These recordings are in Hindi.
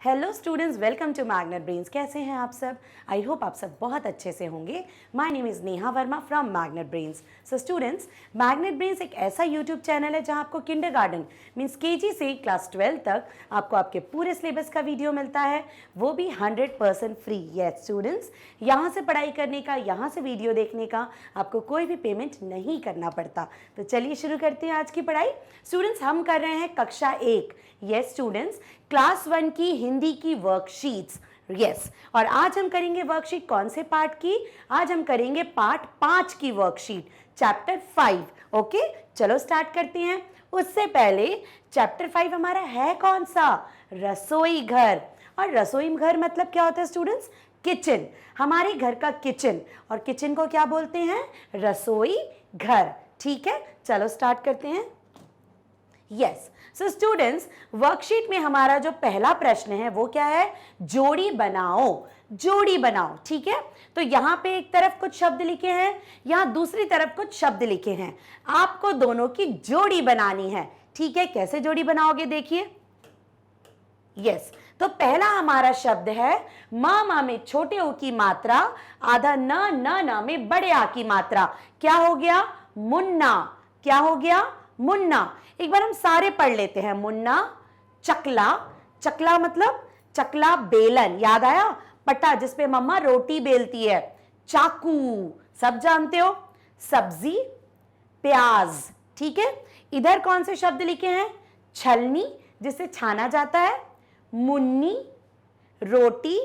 Hello students, welcome to Magnet Brains. कैसे हैं आप सब? आई होप आप सब बहुत अच्छे से होंगे। My name is Neha Verma from magnet brains. So students, magnet brains एक ऐसा यूट्यूब चैनल है जहां आपको किंडरगार्टन मीन्स केजी से क्लास 12 तक आपको आपके पूरे सिलेबस का वीडियो मिलता है, वो भी 100% फ्री। यस स्टूडेंट्स, यहाँ से पढ़ाई करने का, यहाँ से वीडियो देखने का आपको कोई भी पेमेंट नहीं करना पड़ता। तो चलिए शुरू करते हैं आज की पढ़ाई। स्टूडेंट्स, हम कर रहे हैं कक्षा 1। यस स्टूडेंट्स, क्लास 1 की हिंदी की वर्कशीट्स। यस, और आज हम करेंगे वर्कशीट कौन से पार्ट की? आज हम करेंगे पार्ट 5 की वर्कशीट, चैप्टर 5। ओके, चलो स्टार्ट करते हैं। उससे पहले चैप्टर 5 हमारा है कौन सा? रसोई घर। और रसोई घर मतलब क्या होता है स्टूडेंट्स? किचन। हमारे घर का किचन, और किचन को क्या बोलते हैं? रसोई घर। ठीक है, चलो स्टार्ट करते हैं। यस, सो स्टूडेंट्स, वर्कशीट में हमारा जो पहला प्रश्न है वो क्या है? जोड़ी बनाओ। जोड़ी बनाओ, ठीक है। तो यहाँ पे एक तरफ कुछ शब्द लिखे हैं, यहाँ दूसरी तरफ कुछ शब्द लिखे हैं। आपको दोनों की जोड़ी बनानी है, ठीक है। कैसे जोड़ी बनाओगे देखिए। यस, तो पहला हमारा शब्द है मा में छोटे ओ की मात्रा, आधा न में बड़े आ की मात्रा। क्या हो गया? मुन्ना। क्या हो गया? मुन्ना। एक बार हम सारे पढ़ लेते हैं। मुन्ना, चकला। चकला मतलब चकला बेलन, याद आया? पटा जिसपे मम्मा रोटी बेलती है। चाकू, सब जानते हो। सब्जी, प्याज, ठीक है। इधर कौन से शब्द लिखे हैं? छलनी, जिसे छाना जाता है। मुन्नी, रोटी,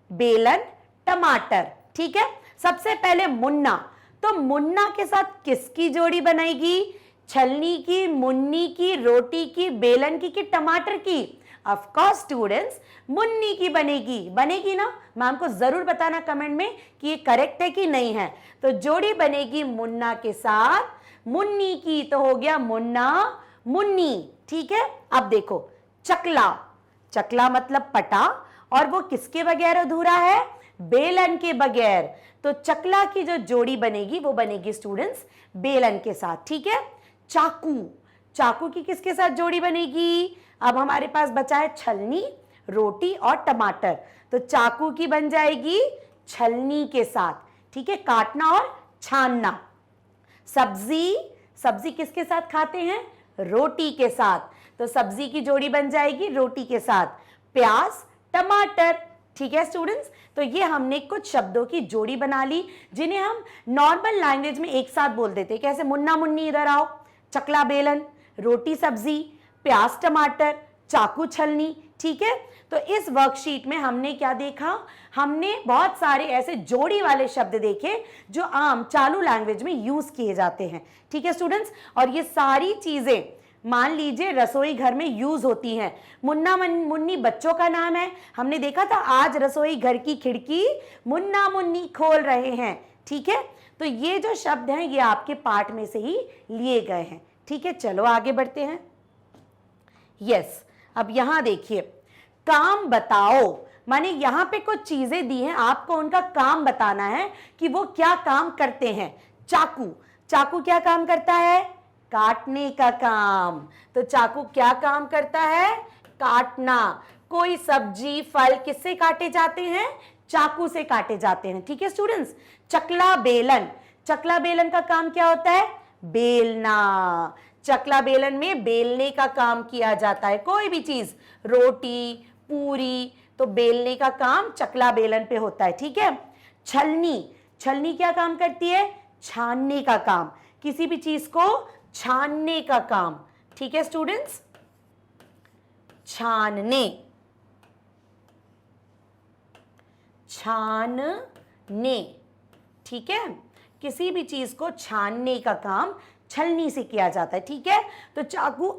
बेलन, टमाटर, ठीक है। सबसे पहले मुन्ना। तो मुन्ना के साथ किसकी जोड़ी बनेगी? छलनी की, मुन्नी की, रोटी की, बेलन की, कि टमाटर की? ऑफ कोर्स स्टूडेंट्स, मुन्नी की बनेगी। बनेगी ना? मैम को जरूर बताना कमेंट में कि ये करेक्ट है कि नहीं है। तो जोड़ी बनेगी मुन्ना के साथ मुन्नी की, तो हो गया मुन्ना मुन्नी, ठीक है। अब देखो, चकला। चकला मतलब पटा, और वो किसके बगैर अधूरा है? बेलन के बगैर। तो चकला की जो जोड़ी बनेगी वो बनेगी स्टूडेंट्स बेलन के साथ, ठीक है। चाकू। चाकू की किसके साथ जोड़ी बनेगी? अब हमारे पास बचा है छलनी, रोटी और टमाटर। तो चाकू की बन जाएगी छलनी के साथ, ठीक है, काटना और छानना। सब्जी। सब्जी किसके साथ खाते हैं? रोटी के साथ। तो सब्जी की जोड़ी बन जाएगी रोटी के साथ। प्याज, टमाटर, ठीक है स्टूडेंट्स। तो ये हमने कुछ शब्दों की जोड़ी बना ली जिन्हें हम नॉर्मल लैंग्वेज में एक साथ बोल देते हैं। कैसे? मुन्ना मुन्नी इधर आओ, चकला बेलन, रोटी सब्जी, प्याज टमाटर, चाकू छलनी, ठीक है। तो इस वर्कशीट में हमने क्या देखा? हमने बहुत सारे ऐसे जोड़ी वाले शब्द देखे जो आम चालू लैंग्वेज में यूज किए जाते हैं, ठीक है स्टूडेंट्स। और ये सारी चीजें मान लीजिए रसोई घर में यूज होती हैं। मुन्ना मुन्नी बच्चों का नाम है। हमने देखा था आज रसोई घर की खिड़की मुन्ना मुन्नी खोल रहे हैं, ठीक है। तो ये जो शब्द हैं ये आपके पाठ में से ही लिए गए हैं, ठीक है। चलो आगे बढ़ते हैं। यस, अब यहां देखिए, काम बताओ, माने यहां पे कुछ चीजें दी हैं, आपको उनका काम बताना है कि वो क्या काम करते हैं। चाकू। चाकू क्या काम करता है? काटने का काम। तो चाकू क्या काम करता है? काटना। कोई सब्जी फल किससे काटे जाते हैं? चाकू से काटे जाते हैं, ठीक है स्टूडेंट्स। चकला बेलन। चकला बेलन का काम क्या होता है? बेलना। चकला बेलन में बेलने का काम किया जाता है। कोई भी चीज, रोटी, पूरी, तो बेलने का काम चकला बेलन पे होता है, ठीक है। छलनी। छलनी क्या काम करती है? छानने का काम। किसी भी चीज को छानने का काम, ठीक है स्टूडेंट्स। छानने, छानने, ठीक है। किसी भी चीज को छानने का काम छलनी से किया जाता है, ठीक है। तो चाकू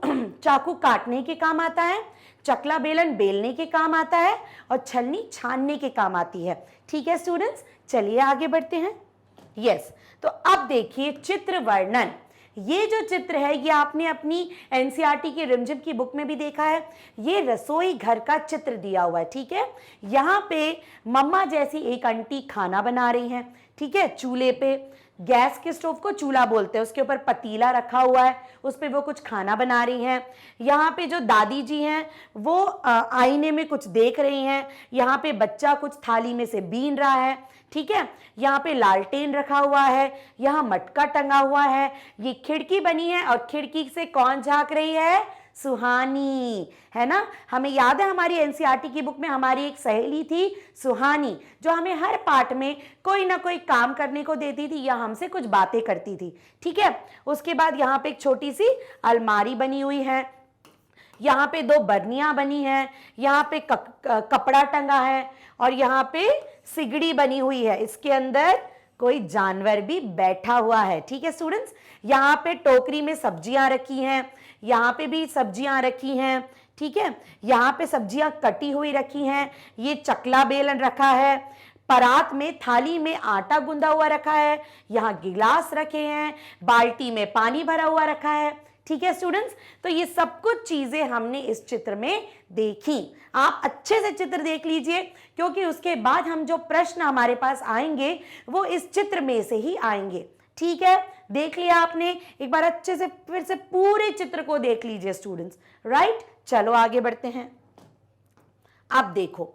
चाकू काटने के काम आता है, चकला बेलन बेलने के काम आता है, और छलनी छानने के काम आती है, ठीक है स्टूडेंट्स। चलिए आगे बढ़ते हैं। यस, तो अब देखिए चित्र वर्णन। ये जो चित्र है ये आपने अपनी एनसीईआरटी की रिमझिम की बुक में भी देखा है। ये रसोई घर का चित्र दिया हुआ है, ठीक है। यहाँ पे मम्मा जैसी एक आंटी खाना बना रही हैं, ठीक है, चूल्हे पे, गैस के स्टोव को चूल्हा बोलते हैं, उसके ऊपर पतीला रखा हुआ है, उस पे वो कुछ खाना बना रही हैं। यहाँ पे जो दादी जी हैं वो आईने में कुछ देख रही हैं। यहाँ पे बच्चा कुछ थाली में से बीन रहा है, ठीक है। यहाँ पे लालटेन रखा हुआ है, यहाँ मटका टंगा हुआ है, ये खिड़की बनी है और खिड़की से कौन झांक रही है? सुहानी, है ना। हमें याद है हमारी एनसीईआरटी की बुक में हमारी एक सहेली थी सुहानी, जो हमें हर पार्ट में कोई ना कोई काम करने को देती थी या हमसे कुछ बातें करती थी, ठीक है। उसके बाद यहाँ पे एक छोटी सी अलमारी बनी हुई है, यहाँ पे 2 बर्नियां बनी हैं, यहाँ पे कपड़ा टंगा है और यहाँ पे सिगड़ी बनी हुई है, इसके अंदर कोई जानवर भी बैठा हुआ है, ठीक है स्टूडेंट्स। यहाँ पे टोकरी में सब्जियां रखी हैं, यहाँ पे भी सब्जियां रखी हैं, ठीक है। यहाँ पे सब्जियां कटी हुई रखी हैं, ये चकला बेलन रखा है, परात में थाली में आटा गूंदा हुआ रखा है, यहाँ गिलास रखे हैं, बाल्टी में पानी भरा हुआ रखा है, ठीक है स्टूडेंट्स। तो ये सब कुछ चीजें हमने इस चित्र में देखी। आप अच्छे से चित्र देख लीजिए, क्योंकि उसके बाद हम जो प्रश्न हमारे पास आएंगे वो इस चित्र में से ही आएंगे, ठीक है। देख लिया आपने, एक बार अच्छे से फिर से पूरे चित्र को देख लीजिए स्टूडेंट्स, राइट। चलो आगे बढ़ते हैं। अब देखो,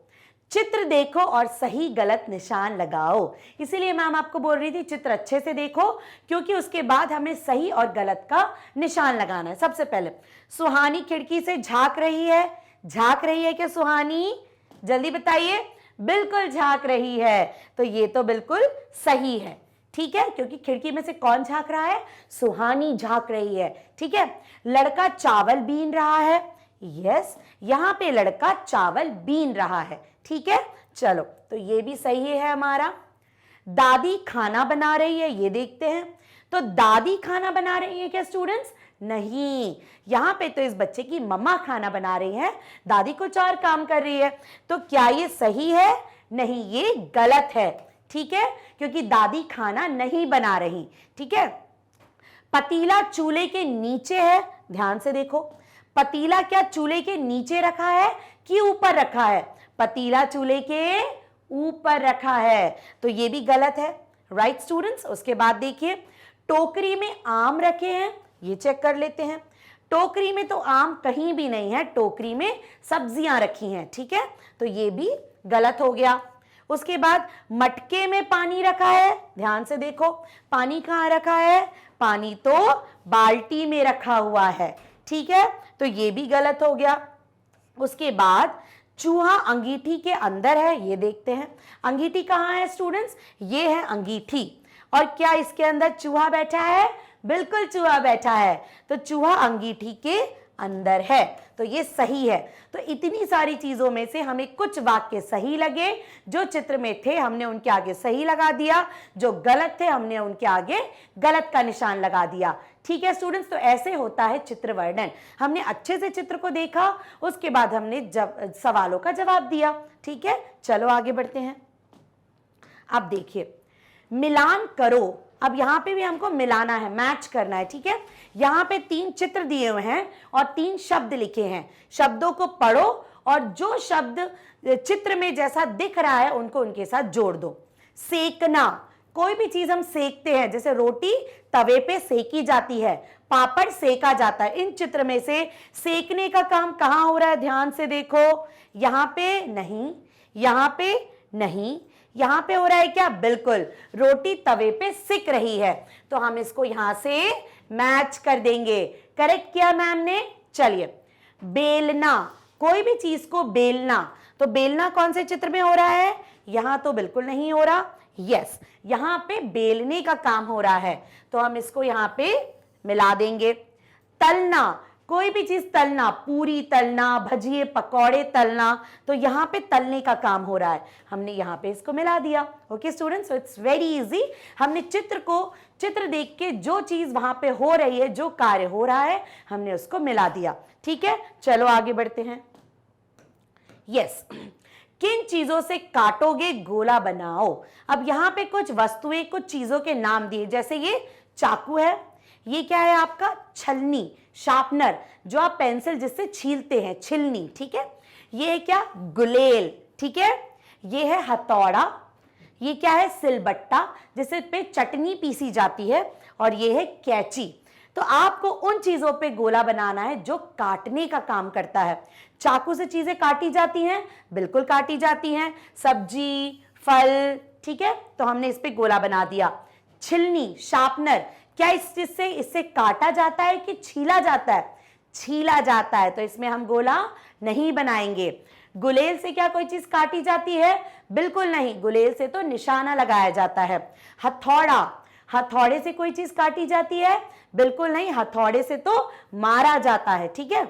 चित्र देखो और सही गलत निशान लगाओ। इसीलिए मैम आपको बोल रही थी चित्र अच्छे से देखो, क्योंकि उसके बाद हमें सही और गलत का निशान लगाना है। सबसे पहले सुहानी खिड़की से झांक रही है, झांक रही है क्या सुहानी? जल्दी बताइए। बिल्कुल झांक रही है, तो ये तो बिल्कुल सही है, ठीक है, क्योंकि खिड़की में से कौन झांक रहा है? सुहानी झांक रही है, ठीक है। लड़का चावल बीन रहा है, यस, यहाँ पे लड़का चावल बीन रहा है, ठीक है। चलो, तो ये भी सही है हमारा। दादी खाना बना रही है, ये देखते हैं। तो दादी खाना बना रही है क्या स्टूडेंट्स? नहीं, यहाँ पे तो इस बच्चे की मम्मा खाना बना रही है, दादी कुछ और काम कर रही है। तो क्या ये सही है? नहीं, ये गलत है, ठीक है, क्योंकि दादी खाना नहीं बना रही, ठीक है। पतीला चूल्हे के नीचे है, ध्यान से देखो, पतीला क्या चूल्हे के नीचे रखा है कि ऊपर रखा है? पतीला चूल्हे के ऊपर रखा है, तो ये भी गलत है, राइट स्टूडेंट्स। उसके बाद देखिए, टोकरी में आम रखे हैं, ये चेक कर लेते हैं। टोकरी में तो आम कहीं भी नहीं है, टोकरी में सब्जियां रखी हैं, ठीक है, तो ये भी गलत हो गया। उसके बाद मटके में पानी रखा है, ध्यान से देखो, पानी कहाँ रखा है? पानी तो बाल्टी में रखा हुआ है, ठीक है, तो ये भी गलत हो गया। उसके बाद चूहा अंगीठी के अंदर है, ये देखते हैं। अंगीठी कहाँ है स्टूडेंट्स? ये है अंगीठी, और क्या इसके अंदर चूहा बैठा है? बिल्कुल चूहा बैठा है, तो चूहा अंगीठी के अंदर है, तो ये सही है। तो इतनी सारी चीजों में से हमें कुछ वाक्य सही लगे, जो चित्र में थे हमने उनके आगे सही लगा दिया, जो गलत थे हमने उनके आगे गलत का निशान लगा दिया, ठीक है स्टूडेंट्स। तो ऐसे होता है चित्र वर्णन। हमने अच्छे से चित्र को देखा, उसके बाद हमने सवालों का जवाब दिया, ठीक है। चलो आगे बढ़ते हैं। अब देखिए, मिलान करो। अब यहाँ पे भी हमको मिलाना है, मैच करना है, ठीक है। यहाँ पे 3 चित्र दिए हुए हैं और 3 शब्द लिखे हैं। शब्दों को पढ़ो और जो शब्द चित्र में जैसा दिख रहा है उनको उनके साथ जोड़ दो। सेकना, कोई भी चीज हम सेकते हैं, जैसे रोटी तवे पे सेकी जाती है, पापड़ सेका जाता है। इन चित्र में से सेकने का काम कहाँ हो रहा है? ध्यान से देखो, यहाँ पे नहीं, यहाँ पे नहीं, यहां पे हो रहा है क्या? बिल्कुल, रोटी तवे पे सिक रही है, तो हम इसको यहां से मैच कर देंगे। करेक्ट किया मैम ने। चलिए, बेलना, कोई भी चीज को बेलना, तो बेलना कौन से चित्र में हो रहा है? यहां तो बिल्कुल नहीं हो रहा, यस, यहां पे बेलने का काम हो रहा है, तो हम इसको यहां पे मिला देंगे। तलना, कोई भी चीज तलना, पूरी तलना, भजिए पकौड़े तलना, तो यहाँ पे तलने का काम हो रहा है, हमने यहाँ पे इसको मिला दिया। Okay students, so it's very easy. हमने चित्र देख के जो चीज वहां पे हो रही है, जो कार्य हो रहा है, हमने उसको मिला दिया, ठीक है। चलो आगे बढ़ते हैं। यस, किन चीजों से काटोगे गोला बनाओ। अब यहाँ पे कुछ वस्तुएं, कुछ चीजों के नाम दिए, जैसे ये चाकू है, ये क्या है आपका? छलनी, शार्पनर, जो आप पेंसिल जिससे छीलते हैं, छिलनी, ठीक है। ये है क्या? गुलेल, ठीक है। ये है हथौड़ा, ये क्या है? सिलबट्टा, जिस पे चटनी पीसी जाती है, और ये है कैंची। तो आपको उन चीजों पे गोला बनाना है जो काटने का काम करता है। चाकू से चीजें काटी जाती हैं, बिल्कुल काटी जाती हैं, सब्जी, फल, ठीक है, तो हमने इस पे गोला बना दिया। छिलनी, शार्पनर, क्या इस चीज से इससे काटा जाता है कि छीला जाता है? छीला जाता है, तो इसमें हम गोला नहीं बनाएंगे। गुलेल से क्या कोई चीज काटी जाती है? बिल्कुल नहीं, गुलेल से तो निशाना लगाया जाता है। हथौड़ा, हथौड़े से कोई चीज काटी जाती है? बिल्कुल नहीं, हथौड़े से तो मारा जाता है, ठीक है।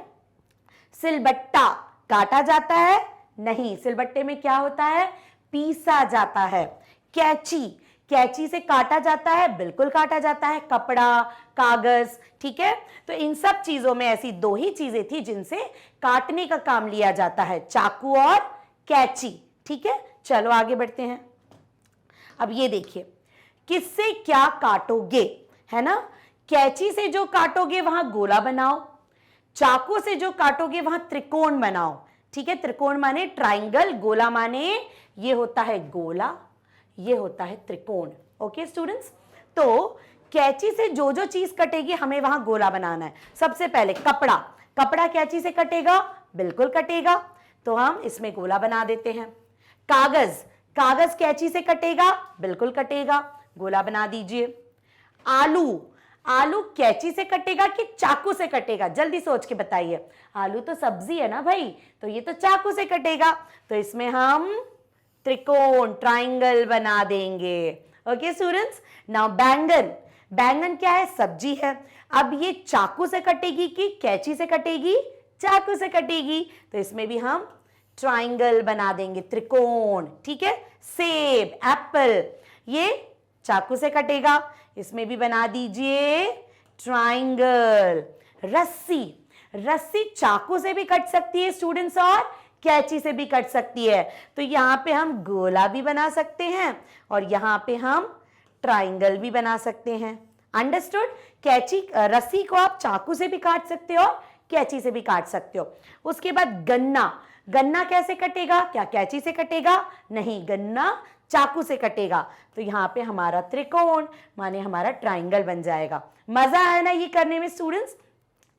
सिलबट्टा, काटा जाता है? नहीं, सिलबट्टे में क्या होता है? पीसा जाता है। कैंची, कैंची से काटा जाता है? बिल्कुल काटा जाता है, कपड़ा, कागज, ठीक है। तो इन सब चीजों में ऐसी दो ही चीजें थी जिनसे काटने का काम लिया जाता है, चाकू और कैंची, ठीक है। चलो आगे बढ़ते हैं। अब ये देखिए, किससे क्या काटोगे, है ना? कैंची से जो काटोगे वहां गोला बनाओ, चाकू से जो काटोगे वहां त्रिकोण बनाओ, ठीक है। त्रिकोण माने ट्राइंगल, गोला माने ये होता है गोला, ये होता है त्रिकोण। ओके स्टूडेंट्स, तो कैंची से जो जो चीज कटेगी हमें वहां गोला बनाना है। सबसे पहले कपड़ा, कपड़ा कैंची से कटेगा? बिल्कुल कटेगा, तो हम इसमें गोला बना देते हैं। कागज, कागज कैंची से कटेगा? बिल्कुल कटेगा, गोला बना दीजिए। आलू, आलू कैंची से कटेगा कि चाकू से कटेगा? जल्दी सोच के बताइए। आलू तो सब्जी है ना भाई, तो ये तो चाकू से कटेगा, तो इसमें हम त्रिकोण, ट्राइंगल बना देंगे। ओके स्टूडेंट्स, नाउ बैंगन, बैंगन क्या है? सब्जी है। अब ये चाकू से कटेगी कि कैंची से कटेगी? चाकू से कटेगी, तो इसमें भी हम ट्राइंगल बना देंगे, त्रिकोण, ठीक है। सेब, एप्पल, ये चाकू से कटेगा, इसमें भी बना दीजिए ट्राइंगल। रस्सी, रस्सी चाकू से भी कट सकती है स्टूडेंट्स और कैंची से भी कट सकती है, तो यहां पे हम गोला भी बना सकते हैं और यहां पे हम ट्राइंगल भी बना सकते हैं। अंडरस्टूड? कैंची, रस्सी को आप चाकू से भी काट सकते हो, कैंची से भी काट सकते हो। उसके बाद गन्ना, गन्ना कैसे कटेगा? क्या कैंची से कटेगा? नहीं, गन्ना चाकू से कटेगा, तो यहाँ पे हमारा त्रिकोण माने हमारा ट्राइंगल बन जाएगा। मजा आया ना ये करने में स्टूडेंट्स?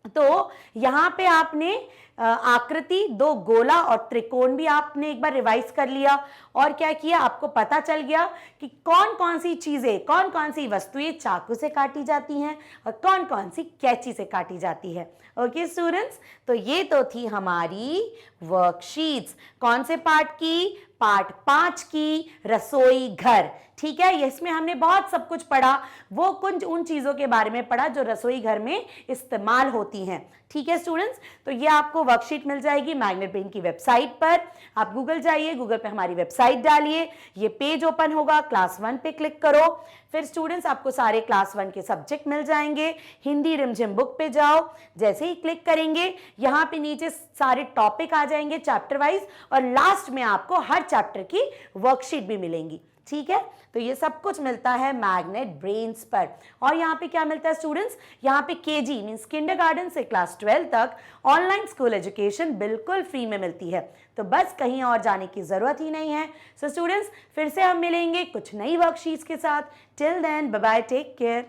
तो यहाँ पे आपने आकृति, दो गोला और त्रिकोण भी आपने एक बार रिवाइज कर लिया, और क्या किया, आपको पता चल गया कि कौन कौन सी चीजें, कौन कौन सी वस्तुएं चाकू से काटी जाती हैं और कौन कौन सी कैंची से काटी जाती है। ओके स्टूडेंट्स, तो ये तो थी हमारी वर्कशीट्स। कौन से पार्ट की? पार्ट 5 की, रसोई घर, ठीक है। इसमें हमने बहुत सब कुछ पढ़ा, वो कुछ उन चीजों के बारे में पढ़ा जो रसोई घर में इस्तेमाल होती हैं, ठीक है स्टूडेंट्स। तो ये आपको वर्कशीट मिल जाएगी मैग्नेट ब्रेन की वेबसाइट पर। आप गूगल जाइए, गूगल पे हमारी वेबसाइट डालिए, ये पेज ओपन होगा, क्लास 1 पे क्लिक करो, फिर स्टूडेंट्स आपको सारे क्लास 1 के सब्जेक्ट मिल जाएंगे। हिंदी रिमझिम बुक पे जाओ, जैसे ही क्लिक करेंगे यहाँ पे नीचे सारे टॉपिक आ जाएंगे चैप्टर वाइज, और लास्ट में आपको हर चैप्टर की वर्कशीट भी मिलेंगी, ठीक है। तो ये सब कुछ मिलता है मैग्नेट ब्रेन्स पर। और यहाँ पे क्या मिलता है स्टूडेंट्स? यहाँ पे केजी मींस किंडरगार्टन से क्लास 12 तक ऑनलाइन स्कूल एजुकेशन बिल्कुल फ्री में मिलती है, तो बस कहीं और जाने की जरूरत ही नहीं है। सो स्टूडेंट्स, फिर से हम मिलेंगे कुछ नई वर्कशीट्स के साथ। Till then, bye bye, take care.